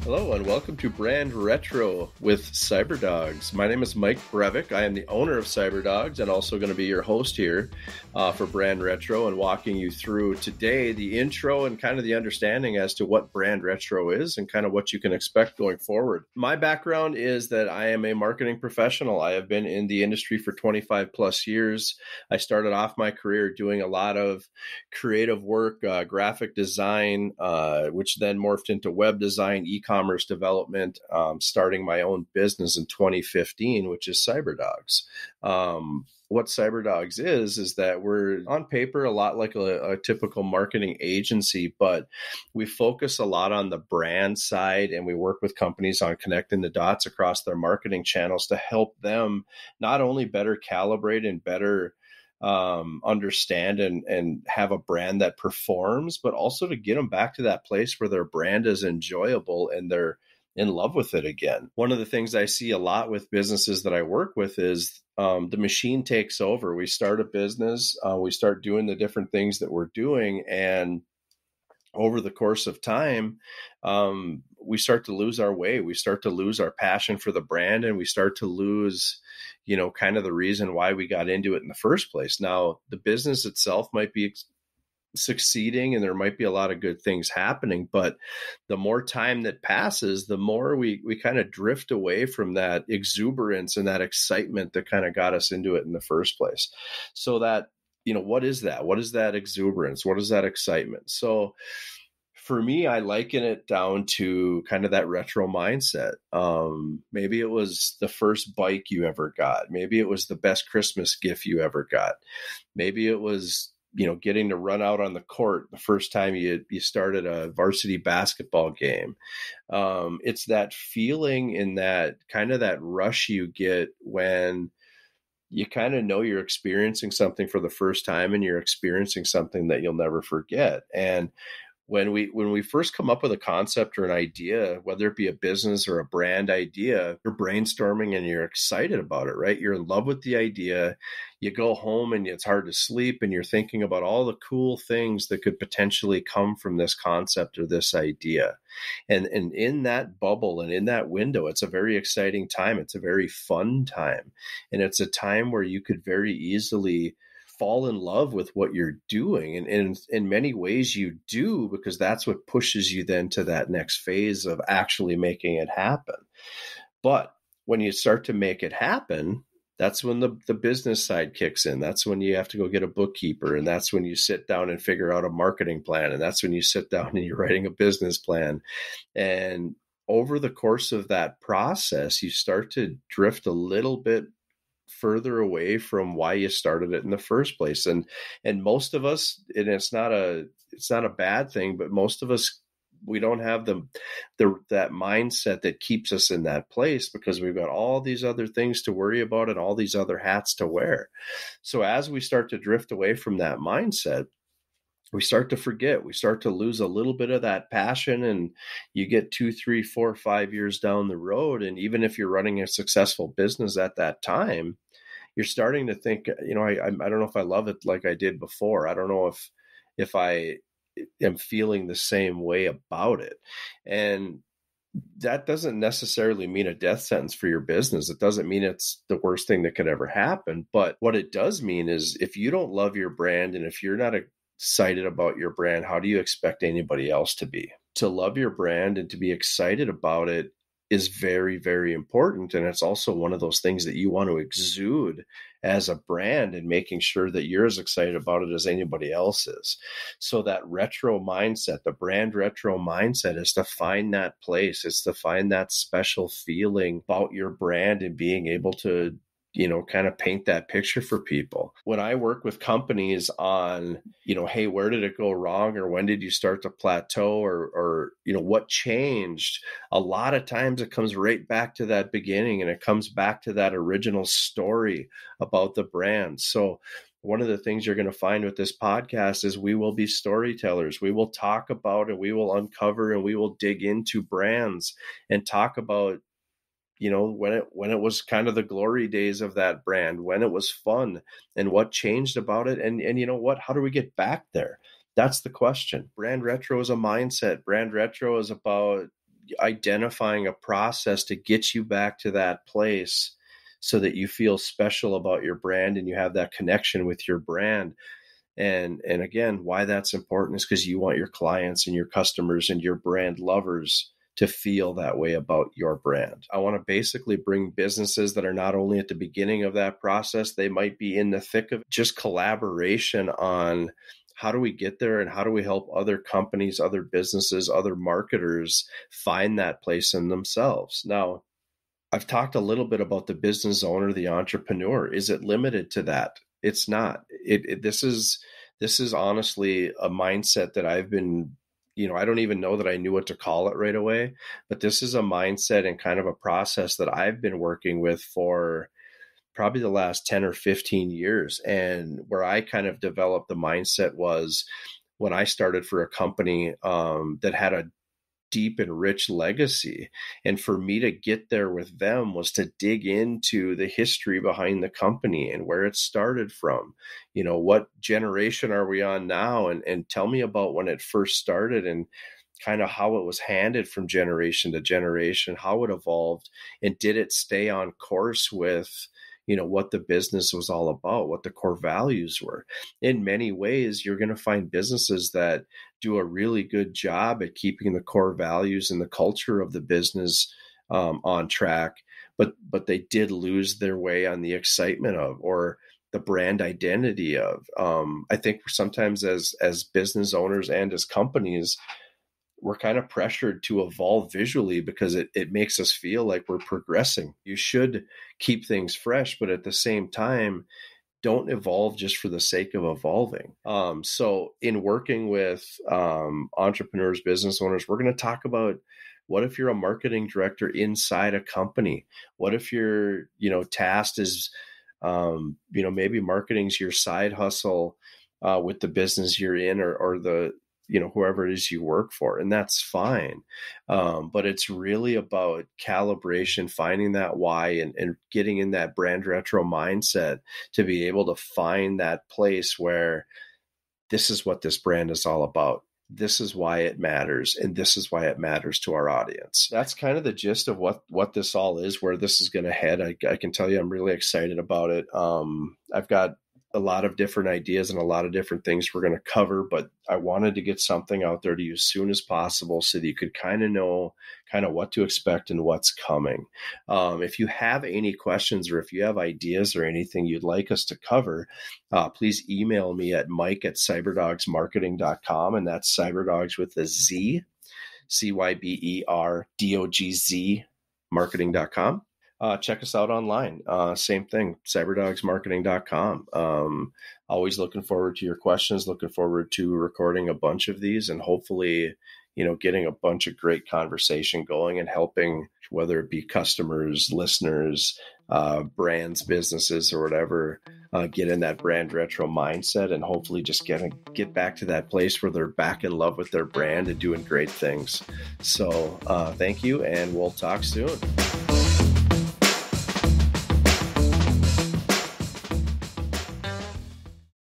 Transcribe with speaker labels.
Speaker 1: Hello and welcome to Brand Retro with CyberDogs. My name is Mike Brevik. I am the owner of CyberDogs and also going to be your host here for Brand Retro and walking you through today the intro and kind of the understanding as to what Brand Retro is and kind of what you can expect going forward. My background is that I am a marketing professional. I have been in the industry for 25 plus years. I started off my career doing a lot of creative work, graphic design, which then morphed into web design, e-commerce development, starting my own business in 2015, which is CyberDogs. What CyberDogs is that we're on paper a lot like a typical marketing agency, but we focus a lot on the brand side and we work with companies on connecting the dots across their marketing channels to help them not only better calibrate and better understand and have a brand that performs, but also to get them back to that place where their brand is enjoyable and they're in love with it again. One of the things I see a lot with businesses that I work with is the machine takes over. We start a business, we start doing the different things that we're doing, and over the course of time, we start to lose our way. We start to lose our passion for the brand, and we start to lose, kind of the reason why we got into it in the first place. Now, the business itself might be succeeding and there might be a lot of good things happening, but the more time that passes, the more we kind of drift away from that exuberance and that excitement that kind of got us into it in the first place. So that, what is that? What is that exuberance? What is that excitement? So for me, I liken it down to kind of that retro mindset. Maybe it was the first bike you ever got. Maybe it was the best Christmas gift you ever got. Maybe it was, getting to run out on the court the first time you started a varsity basketball game. It's that feeling and that kind of that rush you get when you kind of know you're experiencing something for the first time and you're experiencing something that you'll never forget. And when we first come up with a concept or an idea, whether it be a business or a brand idea, you're brainstorming and you're excited about it, right? You're in love with the idea. You go home and it's hard to sleep and you're thinking about all the cool things that could potentially come from this concept or this idea. And in that bubble and in that window, it's a very exciting time. It's a very fun time. And it's a time where you could very easily fall in love with what you're doing. And in many ways you do, because that's what pushes you then to that next phase of actually making it happen. But when you start to make it happen, that's when the business side kicks in. That's when you have to go get a bookkeeper. And that's when you sit down and figure out a marketing plan. And that's when you sit down and you're writing a business plan. And over the course of that process, you start to drift a little bit further away from why you started it in the first place. And most of us, and it's not a bad thing, but most of us, we don't have that mindset that keeps us in that place because we've got all these other things to worry about and all these other hats to wear. So as we start to drift away from that mindset, we start to forget, we start to lose a little bit of that passion, and you get 2, 3, 4, 5 years down the road. And even if you're running a successful business at that time, you're starting to think, I don't know if I love it like I did before. I don't know if I am feeling the same way about it. And that doesn't necessarily mean a death sentence for your business. It doesn't mean it's the worst thing that could ever happen. But what it does mean is if you don't love your brand and if you're not excited about your brand, how do you expect anybody else to be? To love your brand and to be excited about it is very, very important. And it's also one of those things that you want to exude as a brand and making sure that you're as excited about it as anybody else is. So that retro mindset, the brand retro mindset, is to find that place. It's to find that special feeling about your brand and being able to kind of paint that picture for people. When I work with companies on, hey, where did it go wrong? Or when did you start to plateau? Or what changed? A lot of times it comes right back to that beginning and it comes back to that original story about the brand. So one of the things you're going to find with this podcast is we will be storytellers. We will talk about and we will uncover and we will dig into brands and talk about when it was kind of the glory days of that brand, when it was fun and what changed about it. And how do we get back there? That's the question. Brand retro is a mindset. Brand retro is about identifying a process to get you back to that place so that you feel special about your brand and you have that connection with your brand. And again, why that's important is because you want your clients and your customers and your brand lovers to feel that way about your brand. I want to basically bring businesses that are not only at the beginning of that process, they might be in the thick of just collaboration on how do we get there and how do we help other companies, other businesses, other marketers find that place in themselves. Now, I've talked a little bit about the business owner, the entrepreneur. Is it limited to that? It's not. This is honestly a mindset that I've been, I don't even know that I knew what to call it right away, but this is a mindset and kind of a process that I've been working with for probably the last 10 or 15 years. And where I kind of developed the mindset was when I started for a company that had a deep and rich legacy. And for me to get there with them was to dig into the history behind the company and where it started from. What generation are we on now? And tell me about when it first started and kind of how it was handed from generation to generation, how it evolved, and did it stay on course with what the business was all about, what the core values were. In many ways, you're going to find businesses that do a really good job at keeping the core values and the culture of the business on track, but they did lose their way on the excitement of, or the brand identity of. I think sometimes as business owners and as companies, we're kind of pressured to evolve visually because it makes us feel like we're progressing. You should keep things fresh, but at the same time, don't evolve just for the sake of evolving. So in working with entrepreneurs, business owners, we're going to talk about what if you're a marketing director inside a company? What if you're, tasked as, maybe marketing's your side hustle with the business you're in or the, whoever it is you work for, and that's fine. But it's really about calibration, finding that why and getting in that brand retro mindset to be able to find that place where this is what this brand is all about. This is why it matters. And this is why it matters to our audience. That's kind of the gist of what this all is, where this is going to head. I can tell you, I'm really excited about it. I've got a lot of different ideas and a lot of different things we're going to cover, but I wanted to get something out there to you as soon as possible so that you could kind of know what to expect and what's coming. If you have any questions or if you have ideas or anything you'd like us to cover, please email me at mike@cyberdogsmarketing.com, and that's Cyberdogs with a Z, CYBERDOGZ marketing.com. Check us out online. Same thing, cyberdogsmarketing.com. Always looking forward to your questions, looking forward to recording a bunch of these and hopefully, getting a bunch of great conversation going and helping, whether it be customers, listeners, brands, businesses, or whatever, get in that brand retro mindset and hopefully just get back to that place where they're back in love with their brand and doing great things. So thank you, and we'll talk soon.